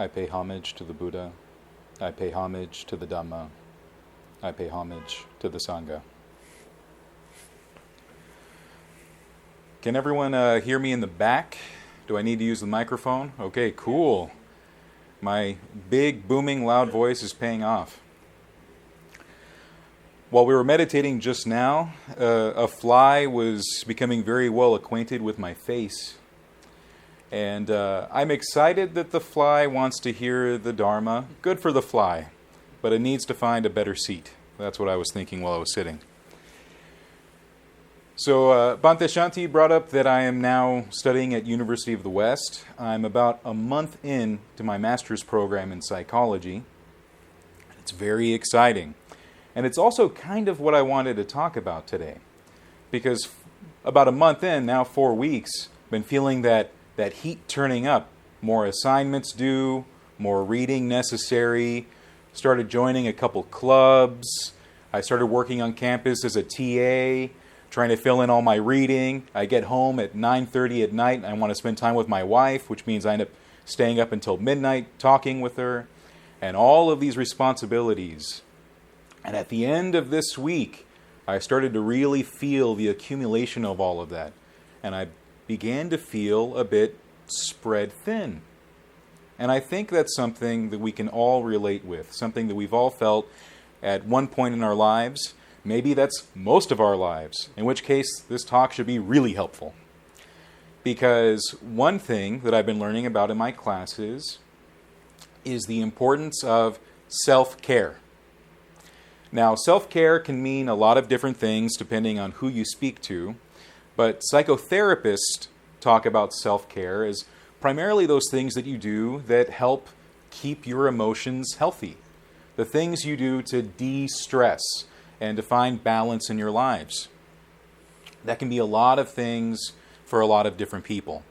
I pay homage to the Buddha. I pay homage to the Dhamma. I pay homage to the Sangha. Can everyone hear me in the back? Do I need to use the microphone? Okay, cool. My big, booming, loud voice is paying off. While we were meditating just now, a fly was becoming very well acquainted with my face. And I'm excited that the fly wants to hear the Dharma. Good for the fly, but it needs to find a better seat. That's what I was thinking while I was sitting. So Bhante Shanti brought up that I am now studying at University of the West. I'm about a month in to my master's program in psychology. It's very exciting. And it's also kind of what I wanted to talk about today. Because about a month in, now 4 weeks, I've been feeling that heat turning up. More assignments due, more reading necessary. Started joining a couple clubs. I started working on campus as a TA, trying to fill in all my reading. I get home at 9:30 at night and I want to spend time with my wife, which means I end up staying up until midnight talking with her. And all of these responsibilities. And at the end of this week, I started to really feel the accumulation of all of that. And I began to feel a bit spread thin. And I think that's something that we can all relate with, something that we've all felt at one point in our lives. Maybe that's most of our lives, in which case this talk should be really helpful. Because one thing that I've been learning about in my classes is the importance of self-care. Now, self-care can mean a lot of different things depending on who you speak to. But psychotherapists talk about self-care as primarily those things that you do that help keep your emotions healthy. The things you do to de-stress and to find balance in your lives. That can be a lot of things for a lot of different people.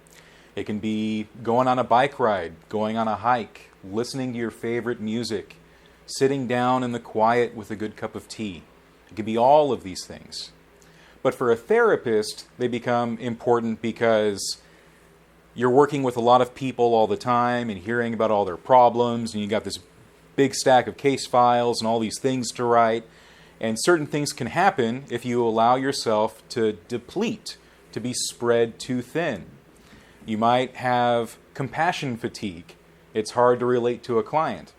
It can be going on a bike ride, going on a hike, listening to your favorite music, sitting down in the quiet with a good cup of tea. It can be all of these things. But for a therapist, they become important because you're working with a lot of people all the time and hearing about all their problems, and you got this big stack of case files and all these things to write. And certain things can happen if you allow yourself to deplete, to be spread too thin. You might have compassion fatigue. It's hard to relate to a client.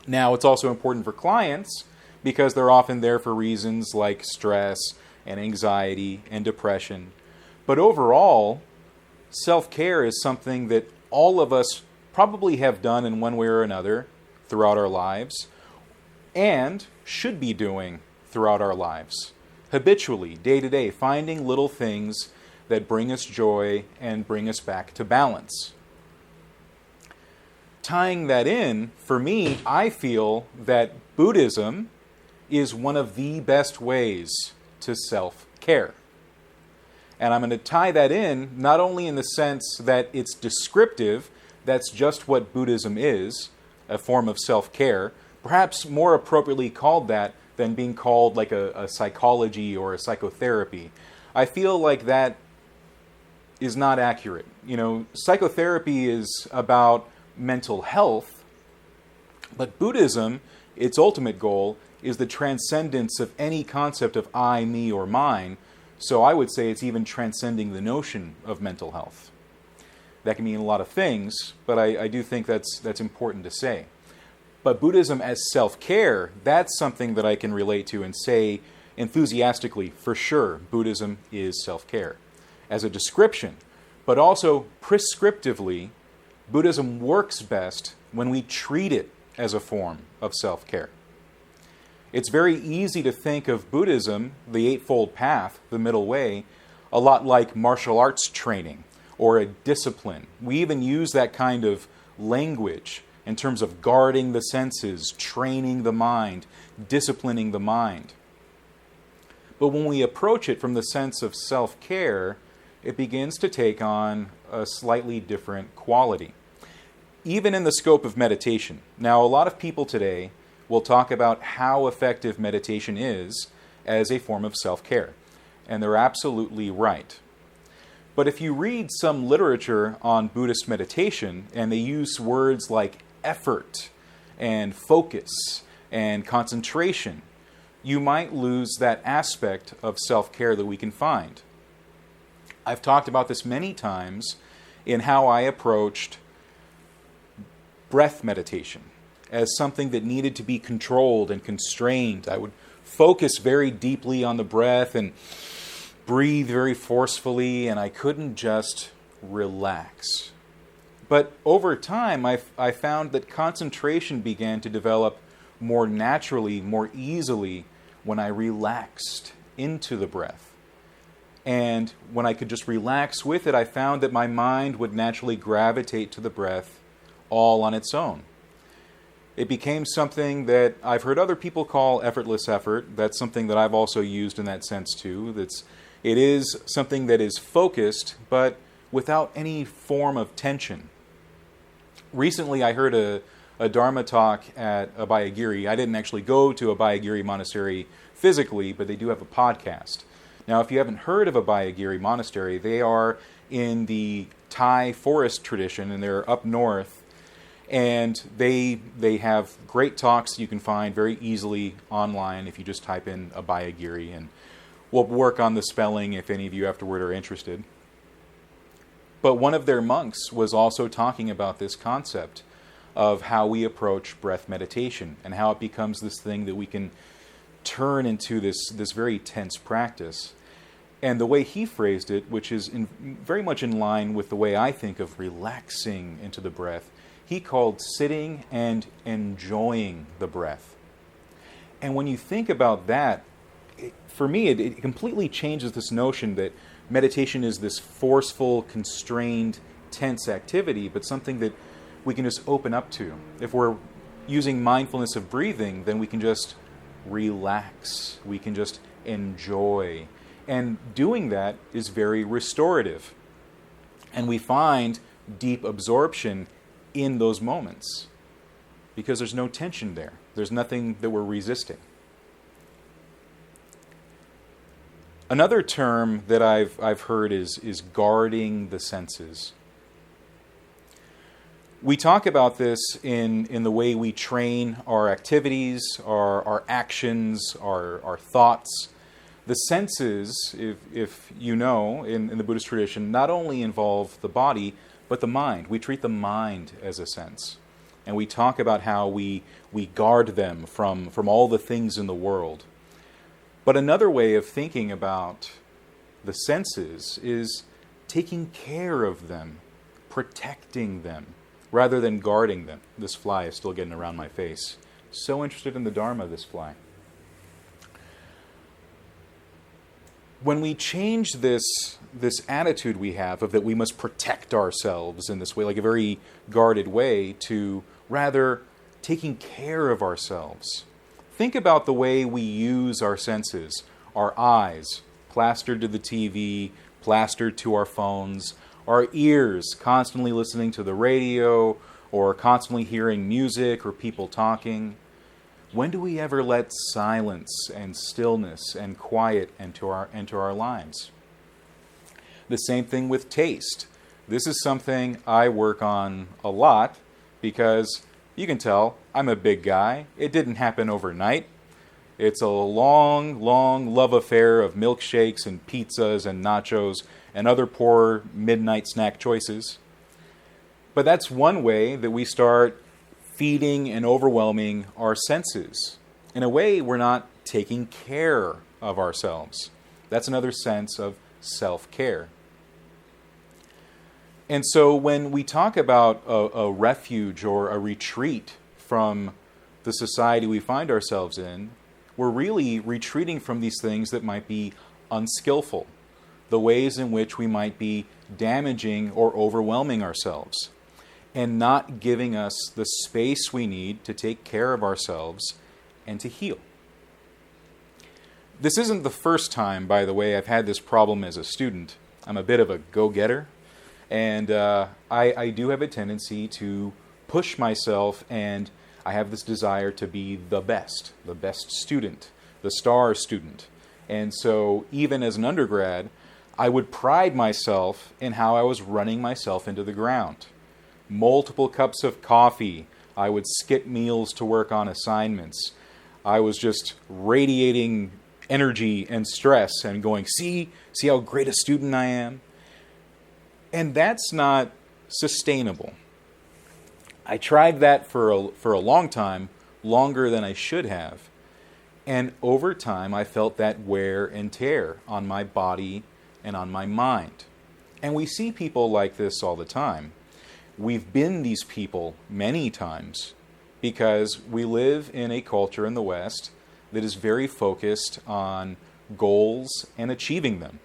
Now, it's also important for clients because they're often there for reasons like stress and anxiety and depression. But overall, self-care is something that all of us probably have done in one way or another throughout our lives and should be doing throughout our lives. Habitually, day to day, finding little things that bring us joy and bring us back to balance. Tying that in, for me, I feel that Buddhism is one of the best ways to self-care. And I'm going to tie that in not only in the sense that it's descriptive, that's just what Buddhism is, a form of self-care, perhaps more appropriately called that than being called like a psychology or a psychotherapy. I feel like that is not accurate. You know, psychotherapy is about mental health, but Buddhism, its ultimate goal, is the transcendence of any concept of I, me, or mine. So I would say it's even transcending the notion of mental health. That can mean a lot of things, but I do think that's important to say. But Buddhism as self-care, that's something that I can relate to and say enthusiastically, for sure, Buddhism is self-care. As a description, but also prescriptively, Buddhism works best when we treat it as a form of self-care. It's very easy to think of Buddhism, the Eightfold Path, the middle way, a lot like martial arts training or a discipline. We even use that kind of language in terms of guarding the senses, training the mind, disciplining the mind. But when we approach it from the sense of self-care, it begins to take on a slightly different quality. Even in the scope of meditation. Now, a lot of people today will talk about how effective meditation is as a form of self-care. And they're absolutely right. But if you read some literature on Buddhist meditation, and they use words like effort and focus and concentration, you might lose that aspect of self-care that we can find. I've talked about this many times in how I approached breath meditation as something that needed to be controlled and constrained. I would focus very deeply on the breath and breathe very forcefully, and I couldn't just relax. But over time, I found that concentration began to develop more naturally, more easily, when I relaxed into the breath. And when I could just relax with it, I found that my mind would naturally gravitate to the breath all on its own. It became something that I've heard other people call effortless effort. That's something that I've also used in that sense too. It is something that is focused, but without any form of tension. Recently, I heard a Dharma talk at Abhayagiri. I didn't actually go to Abhayagiri Monastery physically, but they do have a podcast. Now, if you haven't heard of Abhayagiri Monastery, they are in the Thai forest tradition, and they're up north. And they have great talks you can find very easily online if you just type in Abhayagiri, and we'll work on the spelling if any of you afterward are interested. But one of their monks was also talking about this concept of how we approach breath meditation and how it becomes this thing that we can turn into this very tense practice. And the way he phrased it, which is very much in line with the way I think of relaxing into the breath, he called sitting and enjoying the breath. And when you think about that, for me, it completely changes this notion that meditation is this forceful, constrained, tense activity, but something that we can just open up to. If we're using mindfulness of breathing, then we can just relax. We can just enjoy. And doing that is very restorative. And we find deep absorption in those moments because there's no tension there. There's nothing that we're resisting. Another term that I've heard is guarding the senses. We talk about this in the way we train our activities, our actions, our thoughts. The senses, if you know, in the Buddhist tradition, not only involve the body, but the mind. We treat the mind as a sense. And we talk about how we guard them from all the things in the world. But another way of thinking about the senses is taking care of them, protecting them, rather than guarding them. This fly is still getting around my face. So interested in the Dharma, this fly. When we change this attitude we have of that we must protect ourselves in this way, like a very guarded way, to rather taking care of ourselves. Think about the way we use our senses. Our eyes, plastered to the TV, plastered to our phones. Our ears, constantly listening to the radio or constantly hearing music or people talking. When do we ever let silence and stillness and quiet enter our lives? The same thing with taste. This is something I work on a lot because you can tell I'm a big guy. It didn't happen overnight. It's a long, long love affair of milkshakes and pizzas and nachos and other poor midnight snack choices. But that's one way that we start feeding and overwhelming our senses. In a way, we're not taking care of ourselves. That's another sense of self-care. And so when we talk about a refuge or a retreat from the society we find ourselves in, we're really retreating from these things that might be unskillful, the ways in which we might be damaging or overwhelming ourselves, and not giving us the space we need to take care of ourselves and to heal. This isn't the first time, by the way, I've had this problem as a student. I'm a bit of a go-getter, and I do have a tendency to push myself, and I have this desire to be the best student, the star student. And so even as an undergrad, I would pride myself in how I was running myself into the ground. Multiple cups of coffee. I would skip meals to work on assignments. I was just radiating energy and stress and going, see how great a student I am? And that's not sustainable. I tried that for a long time, longer than I should have. And over time, I felt that wear and tear on my body and on my mind. And we see people like this all the time. We've been these people many times because we live in a culture in the West that is very focused on goals and achieving them.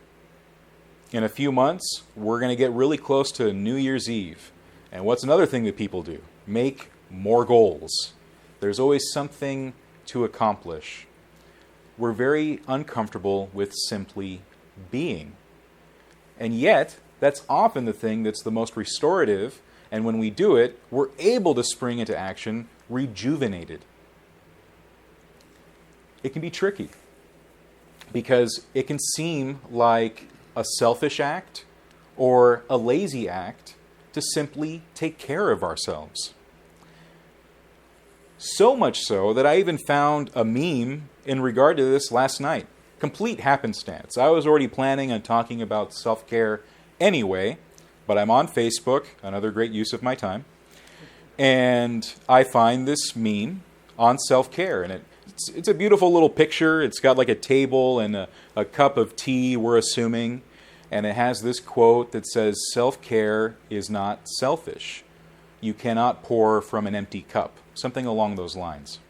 In a few months, we're going to get really close to New Year's Eve. And what's another thing that people do? Make more goals. There's always something to accomplish. We're very uncomfortable with simply being. And yet, that's often the thing that's the most restorative, and when we do it, we're able to spring into action rejuvenated. It can be tricky because it can seem like a selfish act or a lazy act to simply take care of ourselves. So much so that I even found a meme in regard to this last night. Complete happenstance. I was already planning on talking about self-care anyway, but I'm on Facebook, another great use of my time, and I find this meme on self-care, and it's a beautiful little picture. It's got like a table and a cup of tea, we're assuming, and it has this quote that says, "Self-care is not selfish. You cannot pour from an empty cup." Something along those lines.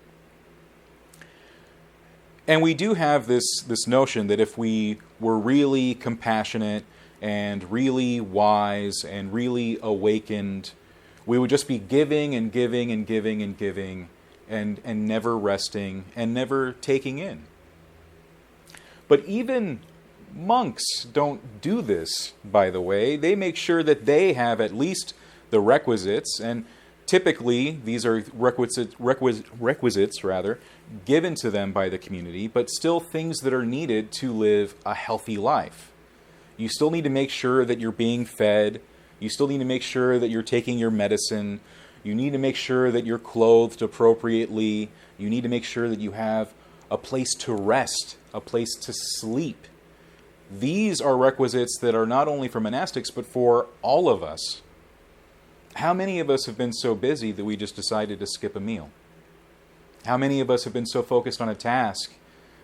And we do have this notion that if we were really compassionate and really wise and really awakened, we would just be giving and giving and giving and giving and never resting and never taking in. But even monks don't do this, by the way. They make sure that they have at least the requisites, and typically these are requisites given to them by the community, but still things that are needed to live a healthy life. You still need to make sure that you're being fed. You still need to make sure that you're taking your medicine. You need to make sure that you're clothed appropriately. You need to make sure that you have a place to rest, a place to sleep. These are requisites that are not only for monastics, but for all of us. How many of us have been so busy that we just decided to skip a meal? How many of us have been so focused on a task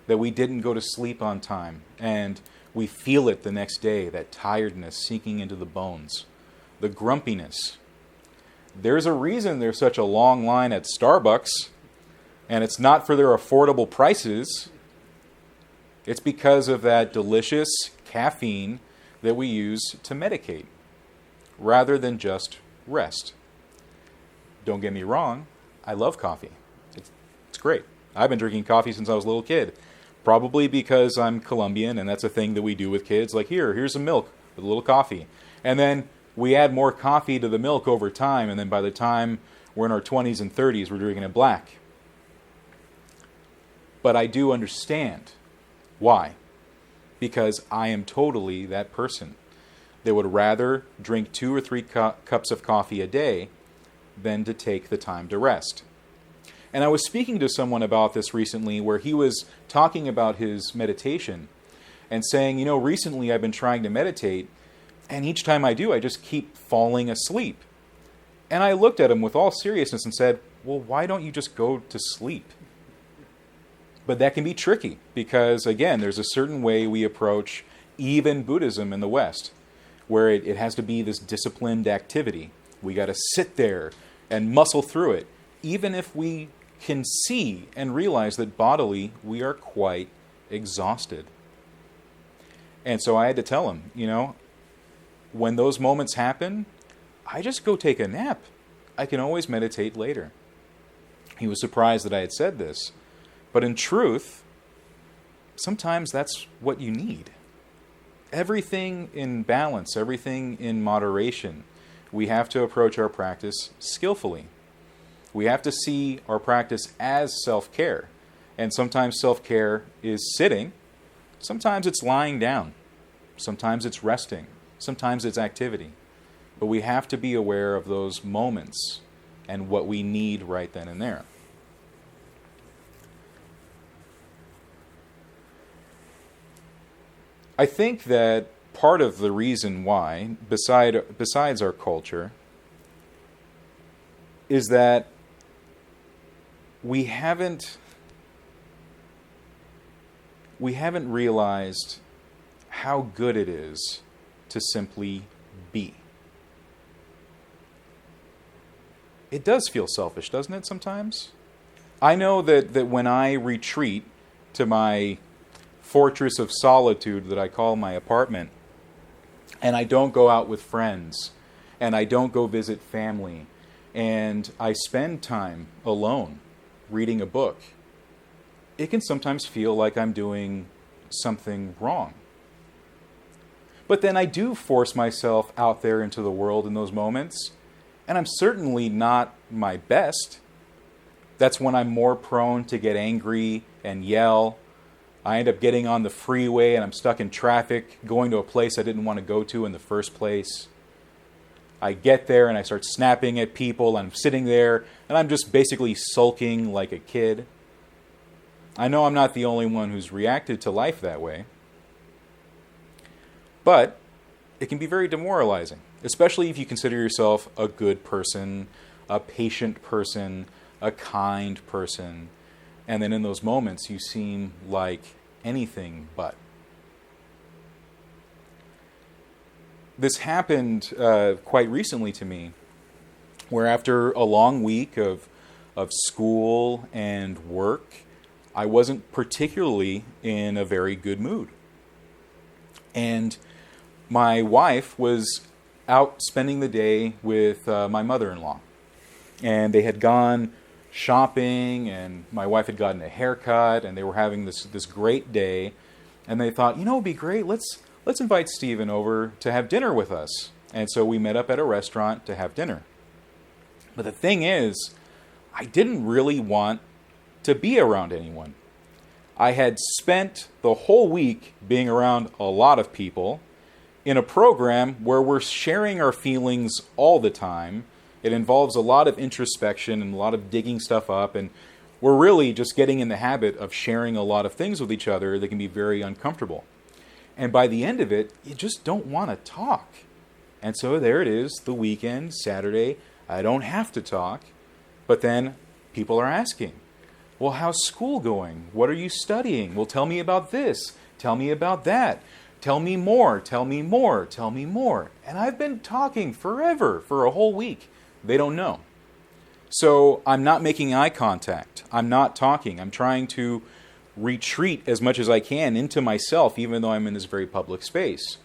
that we didn't go to sleep on time, and we feel it the next day, that tiredness sinking into the bones, the grumpiness? There's a reason there's such a long line at Starbucks, and it's not for their affordable prices. It's because of that delicious caffeine that we use to medicate, rather than just rest. Don't get me wrong, I love coffee. It's great. I've been drinking coffee since I was a little kid. Probably because I'm Colombian and that's a thing that we do with kids. Like, here's some milk with a little coffee. And then we add more coffee to the milk over time, and then by the time we're in our 20s and 30s, we're drinking it black. But I do understand why. Because I am totally that person. They would rather drink 2 or 3 cups of coffee a day than to take the time to rest. And I was speaking to someone about this recently where he was talking about his meditation and saying, recently I've been trying to meditate, and each time I do, I just keep falling asleep. And I looked at him with all seriousness and said, well, why don't you just go to sleep? But that can be tricky because, again, there's a certain way we approach even Buddhism in the West, where it has to be this disciplined activity. We got to sit there and muscle through it, even if we can see and realize that bodily we are quite exhausted. And so I had to tell him, when those moments happen, I just go take a nap. I can always meditate later. He was surprised that I had said this, but in truth, sometimes that's what you need. Everything in balance, everything in moderation. We have to approach our practice skillfully. We have to see our practice as self-care. And sometimes self-care is sitting. Sometimes it's lying down. Sometimes it's resting. Sometimes it's activity. But we have to be aware of those moments and what we need right then and there. I think that part of the reason why, besides our culture, is that we haven't realized how good it is to simply be. It does feel selfish, doesn't it, sometimes? I know that when I retreat to my fortress of solitude that I call my apartment, and I don't go out with friends, and I don't go visit family, and I spend time alone reading a book, it can sometimes feel like I'm doing something wrong. But then I do force myself out there into the world in those moments, and I'm certainly not my best. That's when I'm more prone to get angry and yell. I end up getting on the freeway and I'm stuck in traffic, going to a place I didn't want to go to in the first place. I get there and I start snapping at people. I'm sitting there and I'm just basically sulking like a kid. I know I'm not the only one who's reacted to life that way. But it can be very demoralizing, especially if you consider yourself a good person, a patient person, a kind person, and then in those moments you seem like anything but. This happened quite recently to me, where after a long week of school and work, I wasn't particularly in a very good mood. And my wife was out spending the day with my mother-in-law. And they had gone shopping, and my wife had gotten a haircut, and they were having this great day. And they thought, you know, it'd be great, let's invite Stephen over to have dinner with us. And so we met up at a restaurant to have dinner. But the thing is, I didn't really want to be around anyone. I had spent the whole week being around a lot of people in a program where we're sharing our feelings all the time. It involves a lot of introspection and a lot of digging stuff up, and we're really just getting in the habit of sharing a lot of things with each other that can be very uncomfortable. And by the end of it, you just don't want to talk. And so there it is, the weekend, Saturday, I don't have to talk, but then people are asking, well, how's school going? What are you studying? Well, tell me about this. Tell me about that. Tell me more, tell me more, tell me more. And I've been talking forever, for a whole week. They don't know. So I'm not making eye contact. I'm not talking. I'm trying to retreat as much as I can into myself, even though I'm in this very public space.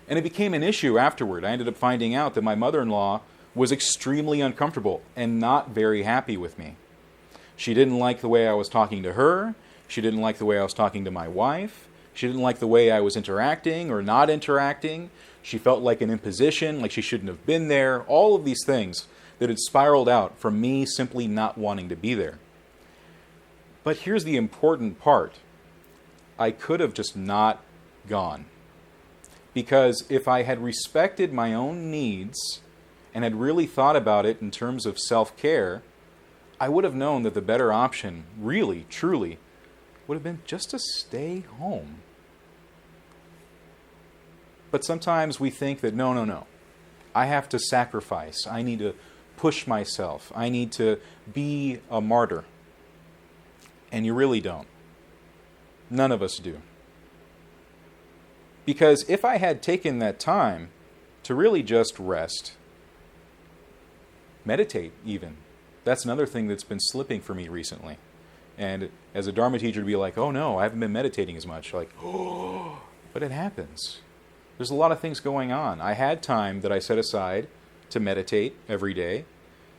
And it became an issue afterward. I ended up finding out that my mother-in-law was extremely uncomfortable and not very happy with me. She didn't like the way I was talking to her. She didn't like the way I was talking to my wife. She didn't like the way I was interacting or not interacting. She felt like an imposition, like she shouldn't have been there. All of these things that had spiraled out from me simply not wanting to be there. But here's the important part. I could have just not gone. Because if I had respected my own needs and had really thought about it in terms of self-care, I would have known that the better option, really, truly, would have been just to stay home. But sometimes we think that no. I have to sacrifice. I need to push myself. I need to be a martyr. And you really don't. None of us do. Because if I had taken that time to really just rest, meditate even, that's another thing that's been slipping for me recently. And as a Dharma teacher to be like, oh no, I haven't been meditating as much. Like, oh, but it happens. There's a lot of things going on. I had time that I set aside to meditate every day.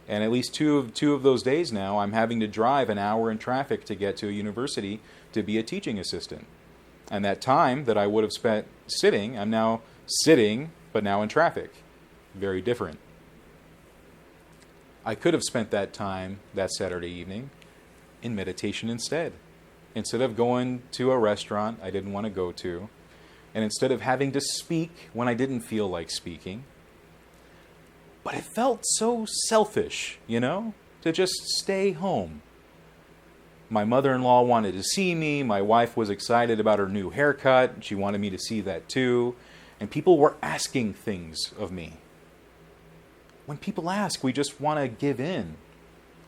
And at least two of those days now, I'm having to drive an hour in traffic to get to a university to be a teaching assistant. And that time that I would have spent sitting, I'm now sitting, but now in traffic. Very different. I could have spent that time that Saturday evening in meditation instead. Instead of going to a restaurant I didn't want to go to, And instead of having to speak when I didn't feel like speaking, but it felt so selfish, to just stay home. My mother-in-law wanted to see me. My wife was excited about her new haircut. She wanted me to see that too. And people were asking things of me. When people ask, we just want to give in.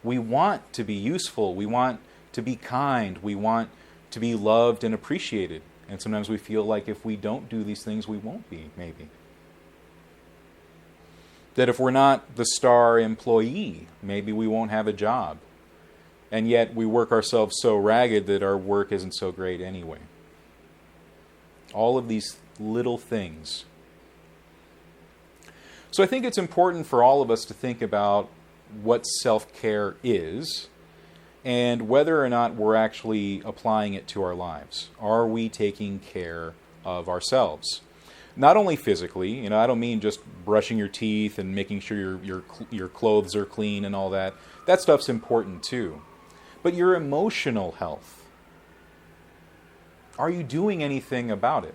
We want to be useful. We want to be kind. We want to be loved and appreciated. And sometimes we feel like if we don't do these things, we won't be, maybe. That if we're not the star employee, maybe we won't have a job. And yet we work ourselves so ragged that our work isn't so great anyway. All of these little things. So I think it's important for all of us to think about what self-care is and whether or not we're actually applying it to our lives. Are we taking care of ourselves? Not only physically, I don't mean just brushing your teeth and making sure your clothes are clean and all that. That stuff's important too. But your emotional health. Are you doing anything about it?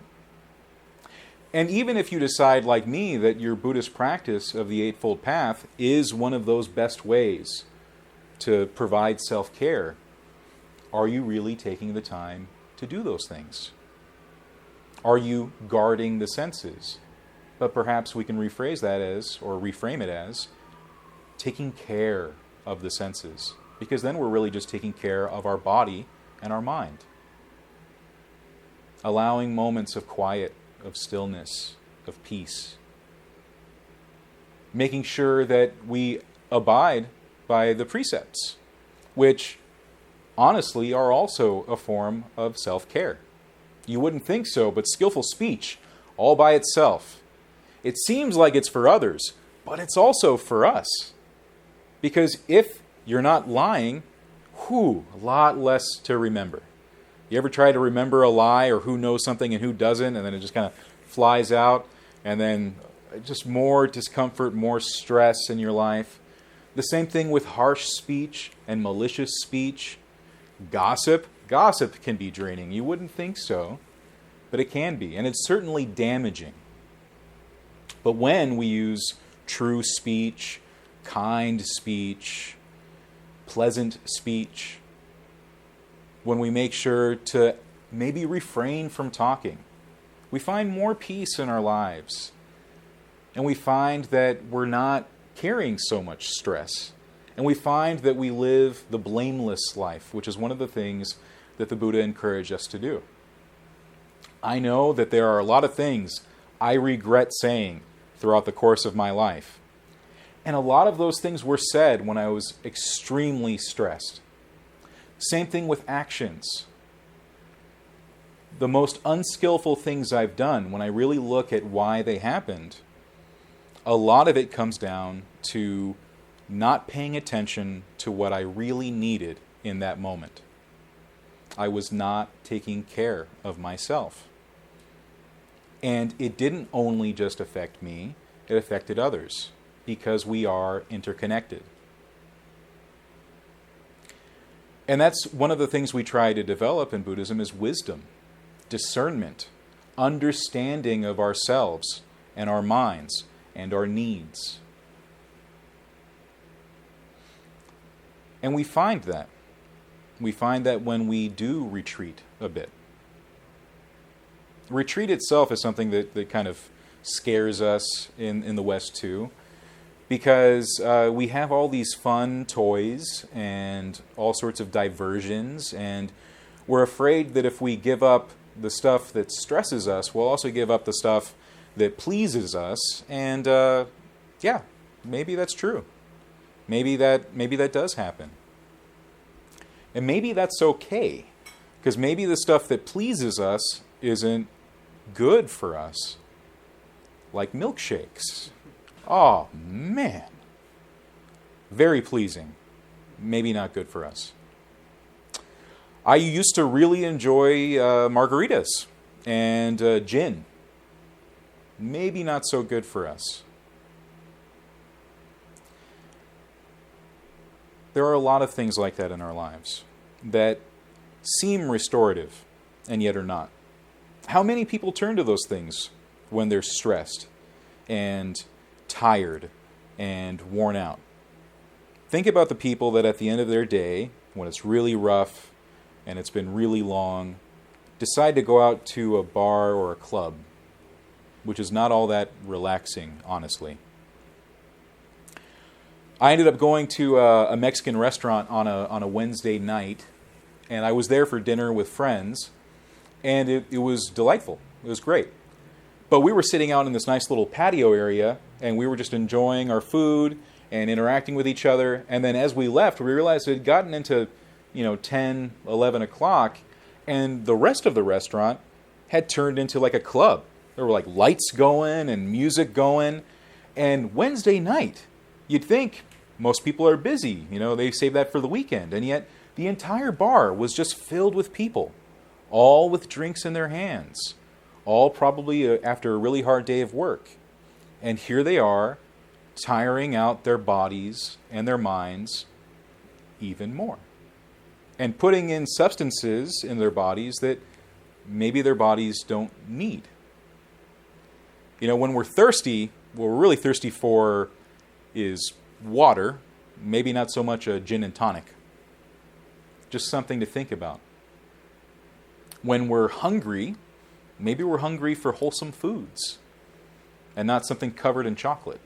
And even if you decide, like me, that your Buddhist practice of the Eightfold Path is one of those best ways to provide self-care, are you really taking the time to do those things? Are you guarding the senses? But perhaps we can rephrase that as, or reframe it as, taking care of the senses. Because then we're really just taking care of our body and our mind. Allowing moments of quiet, of stillness, of peace. Making sure that we abide by the precepts, which honestly are also a form of self-care. You wouldn't think so, but skillful speech, all by itself, it seems like it's for others, but it's also for us. Because if you're not lying, a lot less to remember. You ever try to remember a lie or who knows something and who doesn't, and then it just kind of flies out, and then just more discomfort, more stress in your life? The same thing with harsh speech and malicious speech. Gossip. Gossip can be draining. You wouldn't think so, but it can be, and it's certainly damaging. But when we use true speech, kind speech, pleasant speech, when we make sure to maybe refrain from talking, we find more peace in our lives. And we find that we're not carrying so much stress. And we find that we live the blameless life, which is one of the things that the Buddha encouraged us to do. I know that there are a lot of things I regret saying throughout the course of my life. And a lot of those things were said when I was extremely stressed. Same thing with actions. The most unskillful things I've done, when I really look at why they happened, a lot of it comes down to not paying attention to what I really needed in that moment. I was not taking care of myself. And it didn't only just affect me, it affected others, because we are interconnected. And that's one of the things we try to develop in Buddhism is wisdom, discernment, understanding of ourselves and our minds and our needs. And we find that. We find that when we do retreat a bit. Retreat itself is something that kind of scares us in the West too, because we have all these fun toys and all sorts of diversions, and we're afraid that if we give up the stuff that stresses us, we'll also give up the stuff that pleases us. And maybe that's true. Maybe that does happen. And maybe that's okay, because maybe the stuff that pleases us isn't good for us, like milkshakes. Oh, man. Very pleasing. Maybe not good for us. I used to really enjoy margaritas and gin. Maybe not so good for us. There are a lot of things like that in our lives that seem restorative and yet are not. How many people turn to those things when they're stressed and tired and worn out? Think about the people that at the end of their day, when it's really rough and it's been really long, decide to go out to a bar or a club, which is not all that relaxing, honestly. I ended up going to a Mexican restaurant on a Wednesday night, and I was there for dinner with friends, and it was delightful. It was great. But we were sitting out in this nice little patio area, and we were just enjoying our food and interacting with each other. And then as we left, we realized it had gotten into 10, 11 o'clock, and the rest of the restaurant had turned into like a club. There were like lights going and music going. And Wednesday night, you'd think most people are busy. They save that for the weekend. And yet the entire bar was just filled with people, all with drinks in their hands, all probably after a really hard day of work. And here they are, tiring out their bodies and their minds even more, and putting in substances in their bodies that maybe their bodies don't need. When we're thirsty, what we're really thirsty for is water, maybe not so much a gin and tonic. Just something to think about. When we're hungry, maybe we're hungry for wholesome foods and not something covered in chocolate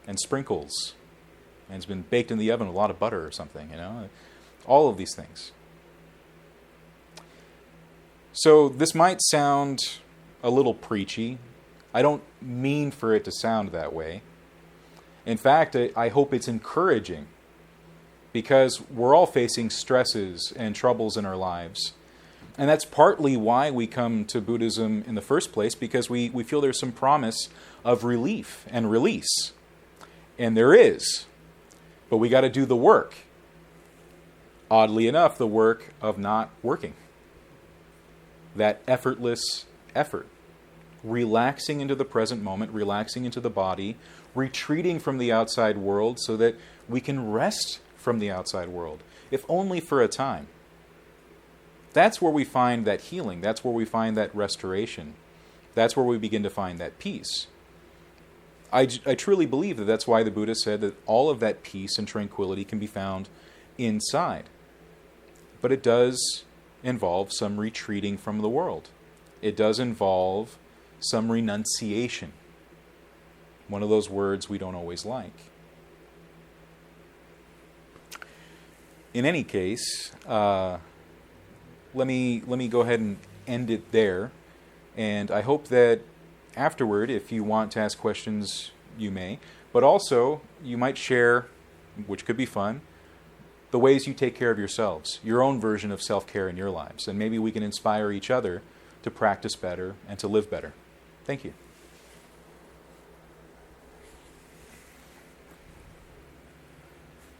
and sprinkles and it's been baked in the oven with a lot of butter or something, all of these things. So this might sound a little preachy. I don't mean for it to sound that way. In fact, I hope it's encouraging, because we're all facing stresses and troubles in our lives. And that's partly why we come to Buddhism in the first place, because we feel there's some promise of relief and release. And there is. But we got to do the work. Oddly enough, the work of not working. That effortless effort. Relaxing into the present moment, relaxing into the body, retreating from the outside world so that we can rest from the outside world, if only for a time. That's where we find that healing. That's where we find that restoration. That's where we begin to find that peace. I truly believe that that's why the Buddha said that all of that peace and tranquility can be found inside. But it does involve some retreating from the world. It does involve some renunciation. One of those words we don't always like. In any case, let me go ahead and end it there. And I hope that afterward, if you want to ask questions, you may. But also, you might share, which could be fun, the ways you take care of yourselves, your own version of self-care in your lives. And maybe we can inspire each other to practice better and to live better. Thank you.